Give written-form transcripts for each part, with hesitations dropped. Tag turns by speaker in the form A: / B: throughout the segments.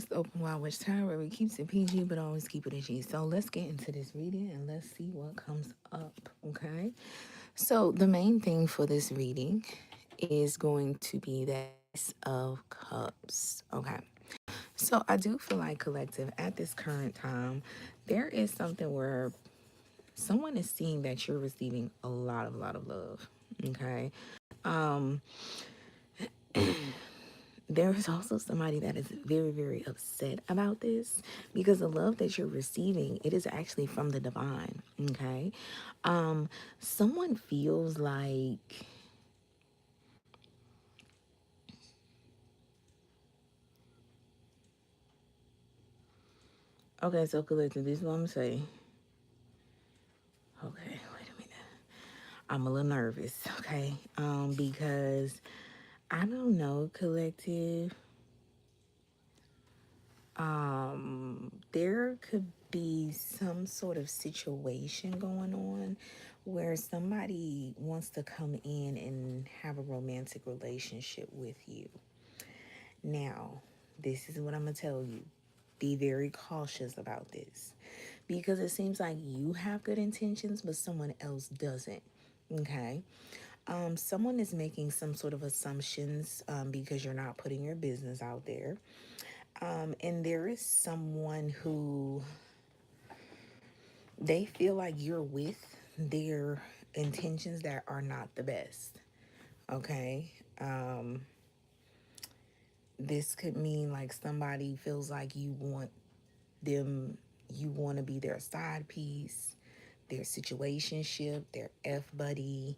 A: It's the Open Wild Witch Time where we keeps it PG but always keep it a G. So let's get into this reading and let's see what comes up, okay? So the main thing for this reading is going to be the Ace of Cups, okay? So I do feel like collective at this current time, there is something where someone is seeing that you're receiving a lot of love, okay? Um, there is also somebody that is very upset about this because the love that you're receiving, it is actually from the divine, okay? Someone feels like, okay, so collective, this is what I'm saying. Okay, wait a minute. I'm a little nervous, okay? Because I don't know, collective. There could be some sort of situation going on where somebody wants to come in and have a romantic relationship with you. Now, this is what I'm going to tell you. Be very cautious about this because it seems like you have good intentions, but someone else doesn't. Okay. Someone is making some sort of assumptions because you're not putting your business out there. And there is someone who they feel like you're with their intentions that are not the best. Okay. This could mean like somebody feels like them, you want to be their side piece, their situationship, their F buddy.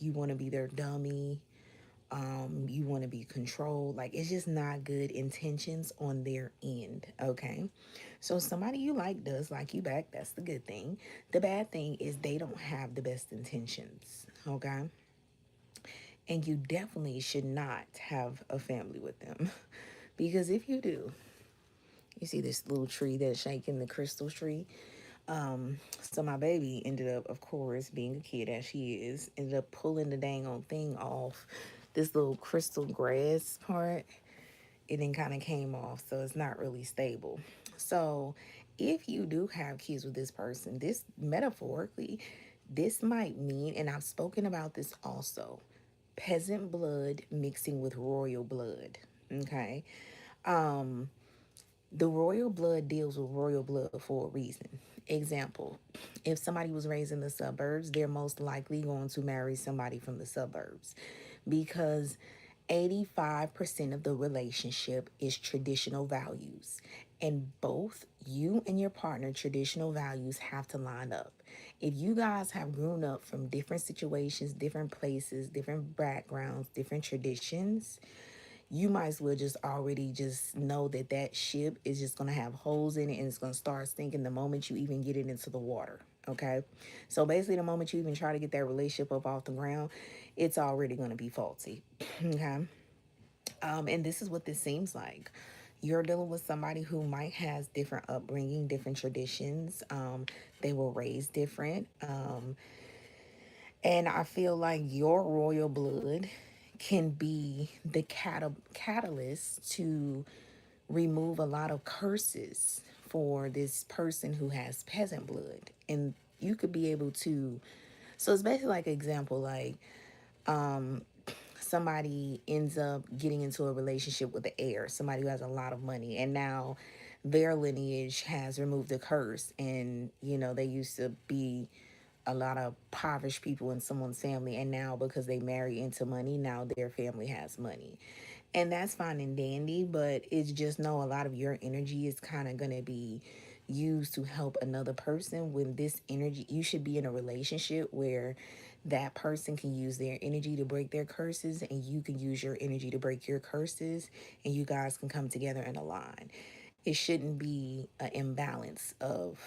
A: You want to be their dummy. You want to be controlled. Like it's just not good intentions on their end. Okay. So somebody you like does like you back. That's the good thing. The bad thing is they don't have the best intentions. Okay. And you definitely should not have a family with them. Because if you do, you see this little tree that's shaking, the crystal tree. So my baby ended up, of course, being a kid as she is, ended up pulling the dang on thing off this little crystal grass part. It then kind of came off, so it's not really stable. So if you do have kids with this person, this metaphorically, this might mean, and I've spoken about this also, peasant blood mixing with royal blood. Okay. The royal blood deals with royal blood for a reason. Example, if somebody was raised in the suburbs, they're most likely going to marry somebody from the suburbs because 85% of the relationship is traditional values. And both you and your partner, traditional values have to line up. If you guys have grown up from different situations, different places, different backgrounds, different traditions, you might as well just already just know that that ship is just going to have holes in it and it's going to start sinking the moment you even get it into the water. Okay. So basically, the moment you even try to get that relationship up off the ground, it's already going to be faulty. Okay. And this is what this seems like. You're dealing with somebody who might has different upbringing, different traditions. They were raised different. And I feel like your royal blood can be the catalyst to remove a lot of curses for this person who has peasant blood. And you could be able to, so it's basically like an example, like somebody ends up getting into a relationship with the heir, somebody who has a lot of money, and now their lineage has removed the curse. And, you know, they used to be a lot of impoverished people in someone's family, and now because they marry into money, now their family has money. And that's fine and dandy, but it's just know a lot of your energy is kind of going to be used to help another person. When this energy, you should be in a relationship where that person can use their energy to break their curses and you can use your energy to break your curses, and you guys can come together and align. It shouldn't be an imbalance of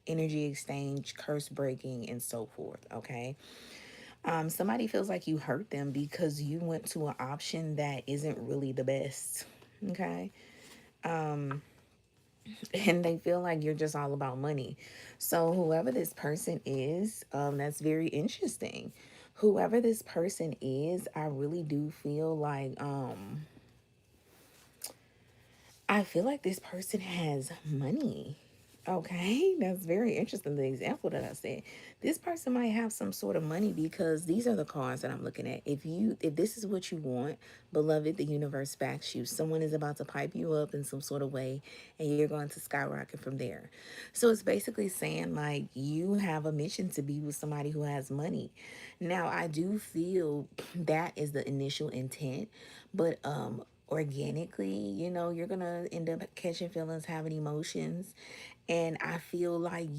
A: energy exchange, curse breaking, and so forth. Okay. Somebody feels like you hurt them because you went to an option that isn't really the best. Okay. And they feel like you're just all about money. So whoever this person is, that's very interesting. Whoever this person is, I really do feel like I feel like this person has money. Okay, that's very interesting. The example that I said, this person might have some sort of money because these are the cards that I'm looking at. If this is what you want, beloved, the universe backs you. Someone is about to pipe you up in some sort of way, and you're going to skyrocket from there. So it's basically saying like you have a mission to be with somebody who has money. Now, I do feel that is the initial intent, but organically, you're gonna end up catching feelings, having emotions. And I feel like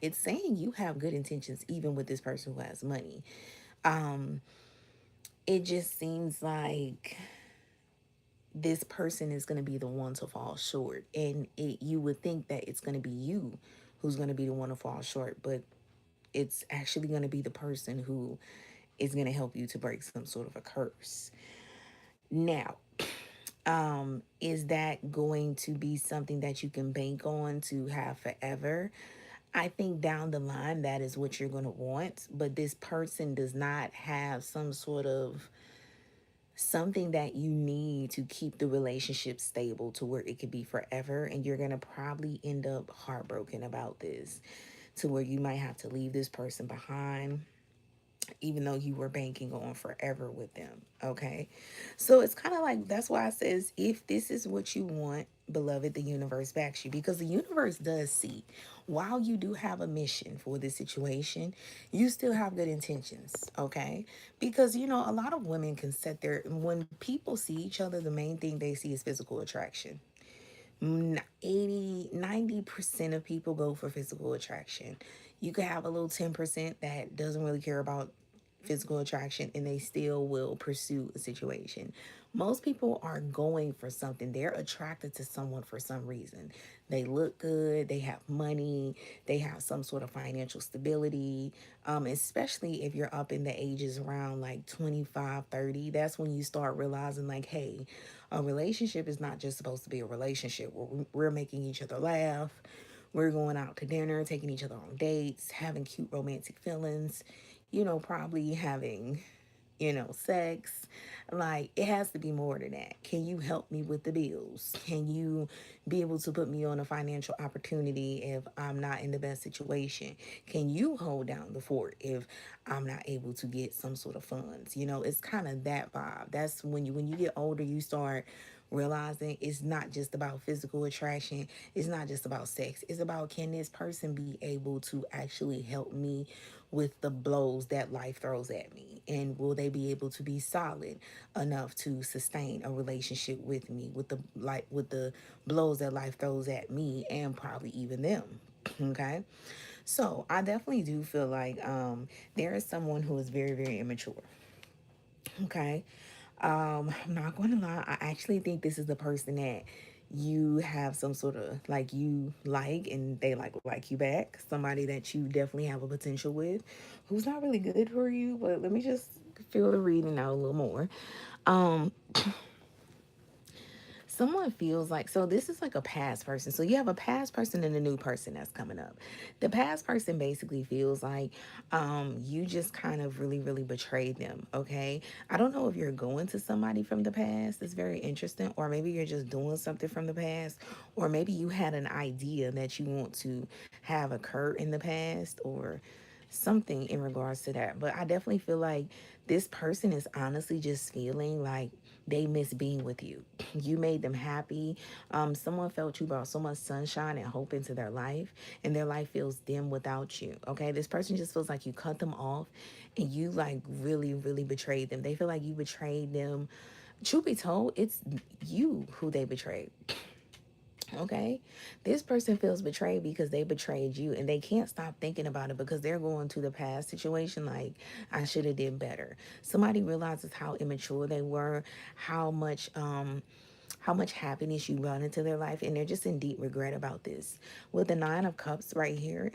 A: it's saying you have good intentions even with this person who has money. um it just seems like this person is going to be the one to fall short, and you would think that it's going to be you who's going to be the one to fall short, but it's actually going to be the person who is going to help you to break some sort of a curse. Now, is that going to be something that you can bank on to have forever? I think down the line that is what you're going to want, but this person does not have some sort of something that you need to keep the relationship stable to where it could be forever, and you're going to probably end up heartbroken about this, to where you might have to leave this person behind even though you were banking on forever with them. Okay. So it's kind of like, that's why it says, if this is what you want, beloved, the universe backs you, because the universe does see, while you do have a mission for this situation, you still have good intentions. Okay. Because, a lot of women can set their, when people see each other, the main thing they see is physical attraction. 80, 90% of people go for physical attraction. You could have a little 10% that doesn't really care about physical attraction, and they still will pursue a situation. Most people are going for something. They're attracted to someone for some reason. They look good, they have money, they have some sort of financial stability. Especially if you're up in the ages around like 25, 30, that's when you start realizing like, hey, a relationship is not just supposed to be a relationship where we're making each other laugh, we're going out to dinner, taking each other on dates, having cute romantic feelings, probably having, sex. Like, it has to be more than that. Can you help me with the bills? Can you be able to put me on a financial opportunity if I'm not in the best situation? Can you hold down the fort if I'm not able to get some sort of funds? It's kind of that vibe. That's when you get older, you start realizing it's not just about physical attraction, it's not just about sex, it's about, can this person be able to actually help me with the blows that life throws at me, and will they be able to be solid enough to sustain a relationship with me with the blows that life throws at me, and probably even them. Okay. So I definitely do feel like there is someone who is very, very immature. Okay. I'm not going to lie. I actually think this is the person that you have some sort of like, you like, and they like you back. Somebody that you definitely have a potential with, who's not really good for you. But let me just feel the reading out a little more. Um, Someone feels like, so this is like a past person. So you have a past person and a new person that's coming up. The past person basically feels like you just kind of really, really betrayed them. Okay. I don't know if you're going to somebody from the past. It's very interesting. Or maybe you're just doing something from the past. Or maybe you had an idea that you want to have occur in the past, or something in regards to that. But I definitely feel like this person is honestly just feeling like they miss being with you. You made them happy. Someone felt you brought so much sunshine and hope into their life, and their life feels dim without you. Okay, this person just feels like you cut them off, and you like really, really betrayed them. They feel like you betrayed them. Truth be told, it's you who they betrayed. Okay, this person feels betrayed because they betrayed you, and they can't stop thinking about it because they're going to the past situation like, I should have did better. Somebody realizes how immature they were, how much happiness you brought into their life, and they're just in deep regret about this. With the Nine of Cups right here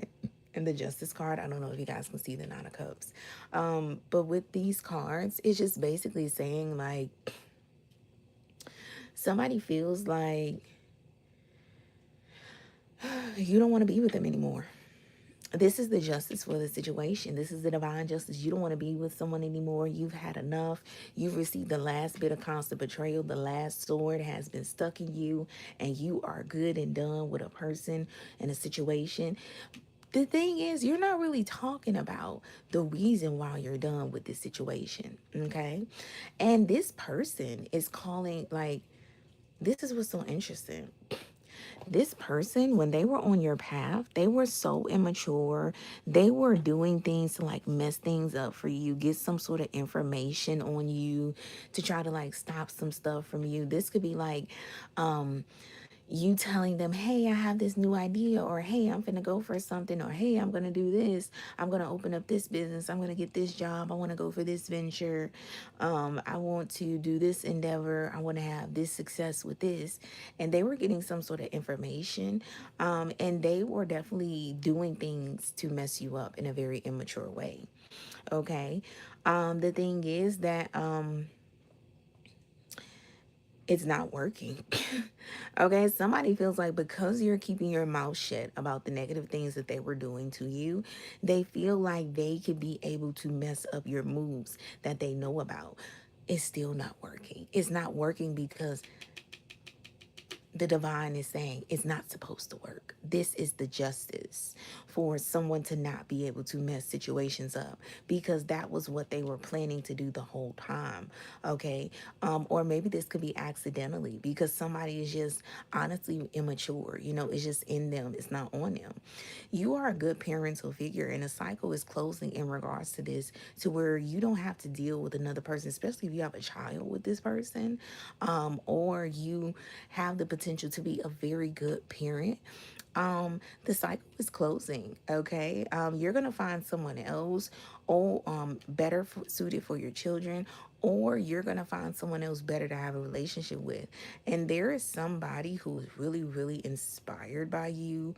A: and the Justice card, I don't know if you guys can see the Nine of Cups, but with these cards, it's just basically saying like, somebody feels like you don't want to be with them anymore. This is the justice for the situation. This is the divine justice. You don't want to be with someone anymore. You've had enough. You've received the last bit of constant betrayal. The last sword has been stuck in you, and you are good and done with a person and a situation. The thing is, you're not really talking about the reason why you're done with this situation, okay? And this person is calling, like, this is what's so interesting. This person, when they were on your path, they were so immature. They were doing things to like mess things up for you, get some sort of information on you to try to like stop some stuff from you. This could be like, you telling them, hey, I have this new idea, or hey, I'm gonna go for something, or hey, I'm gonna do this, I'm gonna open up this business, I'm gonna get this job, I want to go for this venture, I want to do this endeavor, I want to have this success with this. And they were getting some sort of information, and they were definitely doing things to mess you up in a very immature way. Okay. The thing is that it's not working. Okay, somebody feels like because you're keeping your mouth shut about the negative things that they were doing to you, they feel like they could be able to mess up your moves that they know about. It's still not working. It's not working because the divine is saying it's not supposed to work. This is the justice for someone to not be able to mess situations up, because that was what they were planning to do the whole time. Okay. Or maybe this could be accidentally because somebody is just honestly immature. It's just in them, it's not on them. You are a good parental figure, and a cycle is closing in regards to this, to where you don't have to deal with another person, especially if you have a child with this person, or you have the potential to be a very good parent. The cycle is closing. Okay. You're gonna find someone else, or better suited for your children, or you're gonna find someone else better to have a relationship with. And there is somebody who is really, really inspired by you.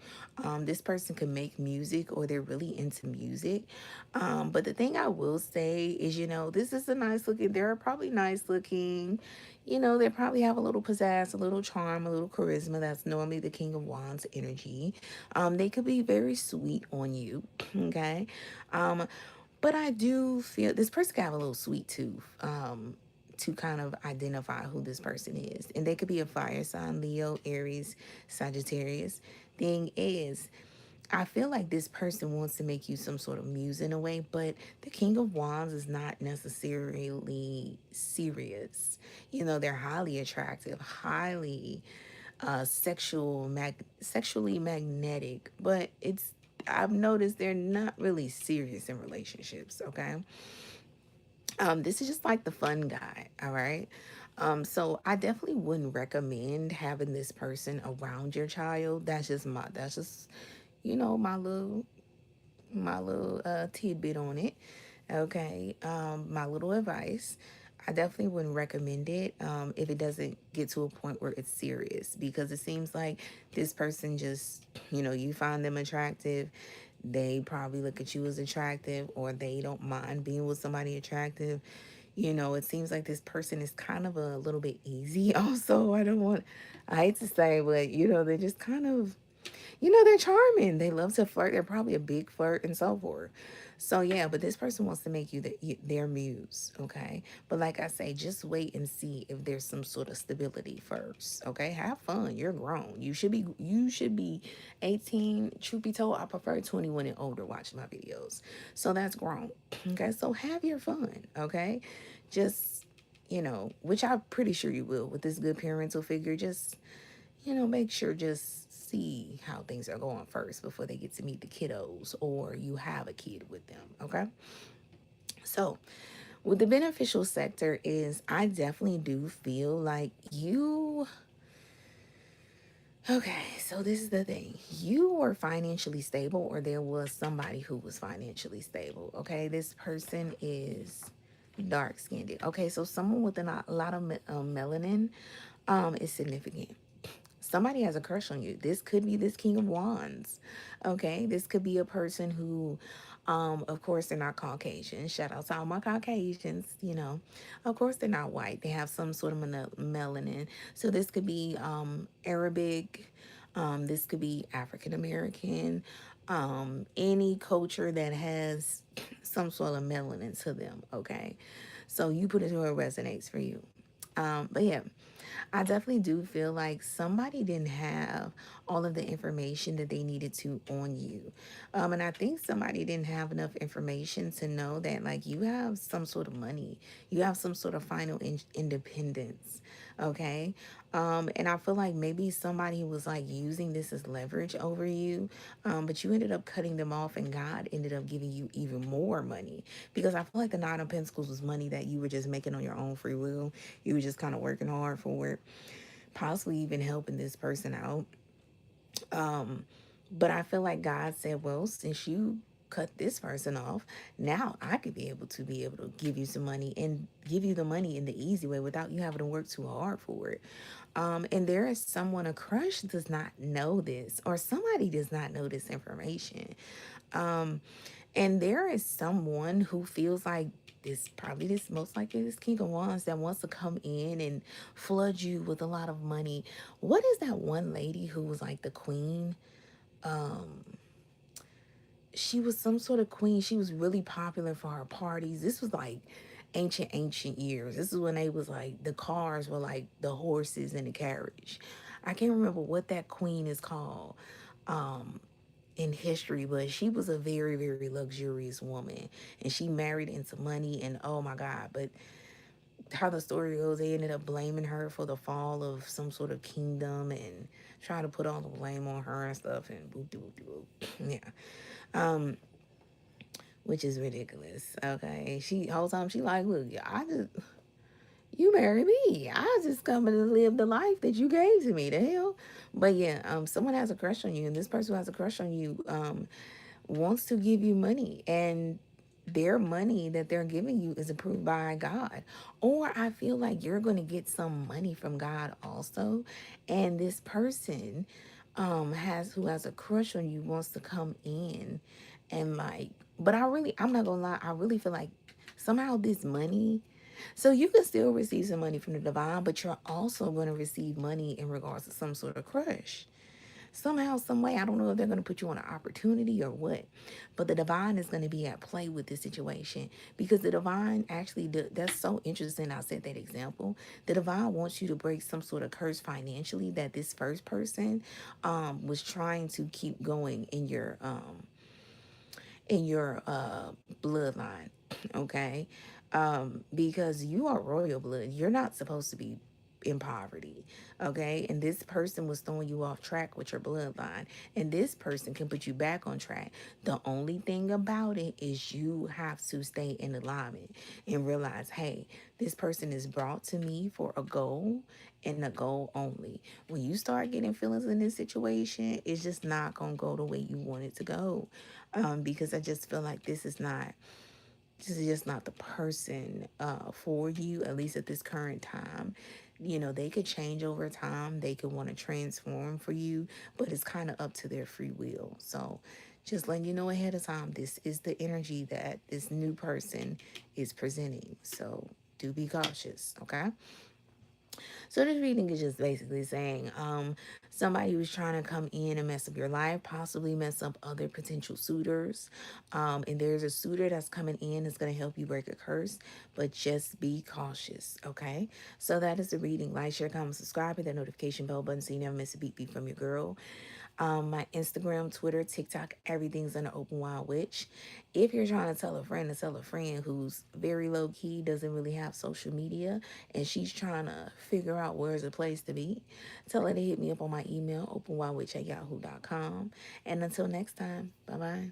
A: This person can make music, or they're really into music. But the thing I will say is, this is a nice looking, they're probably nice looking. They probably have a little pizzazz, a little charm, a little charisma. That's normally the King of Wands energy. They could be very sweet on you. Okay. Um, but I do feel this person could have a little sweet tooth. To kind of identify who this person is. And they could be a fire sign, Leo, Aries, Sagittarius. Thing is, I feel like this person wants to make you some sort of muse in a way, but the King of Wands is not necessarily serious. They're highly attractive, highly sexually magnetic, but I've noticed they're not really serious in relationships. Okay. This is just like the fun guy. All right. So I definitely wouldn't recommend having this person around your child. That's just my little tidbit on it. Okay. My little advice. I definitely wouldn't recommend it if it doesn't get to a point where it's serious, because it seems like this person just, you find them attractive. They probably look at you as attractive, or they don't mind being with somebody attractive. It seems like this person is kind of a little bit easy. Also, I hate to say, but, they're just kind of, they're charming. They love to flirt. They're probably a big flirt and so forth. So yeah, but this person wants to make you their muse, okay? But like I say, just wait and see if there's some sort of stability first, okay? Have fun. You're grown. You should be 18. Truth be told, I prefer 21 and older watching my videos. So that's grown. Okay? So have your fun, okay? Just, which I'm pretty sure you will with this good parental figure. Just make sure, just see how things are going first before they get to meet the kiddos, or you have a kid with them. Okay. So, with the beneficial sector is, I definitely do feel like you. Okay, so this is the thing. You were financially stable, or there was somebody who was financially stable. Okay, this person is dark skinned. Okay, so someone with a lot of melanin is significant. Somebody has a crush on you. This could be this King of Wands. Okay. This could be a person who, of course, they're not Caucasian. Shout out to all my Caucasians. Of course, they're not white. They have some sort of melanin. So this could be Arabic. This could be African American. any culture that has some sort of melanin to them, okay? So you put it to where it resonates for you. But yeah, I definitely do feel like somebody didn't have all of the information that they needed to on you. And I think somebody didn't have enough information to know that, like, you have some sort of money, you have some sort of final independence, okay? And I feel like maybe somebody was like using this as leverage over you, but you ended up cutting them off, and God ended up giving you even more money, because I feel like the Nine of Pentacles was money that you were just making on your own free will. You were just kind of working hard for it, possibly even helping this person out. But I feel like God said, well, since you cut this person off, now I could be able to give you some money, and give you the money in the easy way without you having to work too hard for it. And there is someone, a crush does not know this, or somebody does not know this information. And there is someone who feels like this, probably this, most likely this King of Wands, that wants to come in and flood you with a lot of money. What is that one lady who was like the queen? She was some sort of queen. She was really popular for her parties. This was like ancient years. This is when they was like, the cars were like the horses in the carriage. I can't remember what that queen is called in history, but she was a very luxurious woman, and she married into money, and oh my God. But how the story goes, they ended up blaming her for the fall of some sort of kingdom, and trying to put all the blame on her and stuff, and boop boop boop boop. Yeah. Which is ridiculous. Okay. She whole time she like, look, I just, you marry me. I just coming to live the life that you gave to me. The hell. But yeah, someone has a crush on you, and this person who has a crush on you wants to give you money, and their money that they're giving you is approved by God. Or I feel like you're going to get some money from God also, and this person has who has a crush on you wants to come in and like, but I'm not gonna lie, I really feel like somehow this money, so you can still receive some money from the divine, but you're also going to receive money in regards to some sort of crush. Somehow, some way, I don't know if they're going to put you on an opportunity or what, but the divine is going to be at play with this situation, because the divine actually, that's so interesting. I said that example. The divine wants you to break some sort of curse financially that this first person was trying to keep going in your bloodline. Okay. Because you are royal blood, you're not supposed to be in poverty. Okay. And this person was throwing you off track with your bloodline, and this person can put you back on track. The only thing about it is you have to stay in alignment and realize, hey, this person is brought to me for a goal, and a goal only. When you start getting feelings in this situation, it's just not gonna go the way you want it to go. Because I just feel like this is just not the person for you, at least at this current time. You know, they could change over time. They could want to transform for you, but it's kind of up to their free will. So just letting you know ahead of time, this is the energy that this new person is presenting. So do be cautious, okay? So this reading is just basically saying somebody who's trying to come in and mess up your life, possibly mess up other potential suitors. And there's a suitor that's coming in that's going to help you break a curse, but just be cautious, okay? So that is the reading. Like, share, comment, subscribe, hit that notification bell button so you never miss a beat from your girl. My Instagram, Twitter, TikTok, everything's under Open Wild Witch. If you're trying to tell a friend who's very low key, doesn't really have social media, and she's trying to figure out where's a place to be, tell her to hit me up on my email, openwildwitch@yahoo.com. And until next time, bye bye.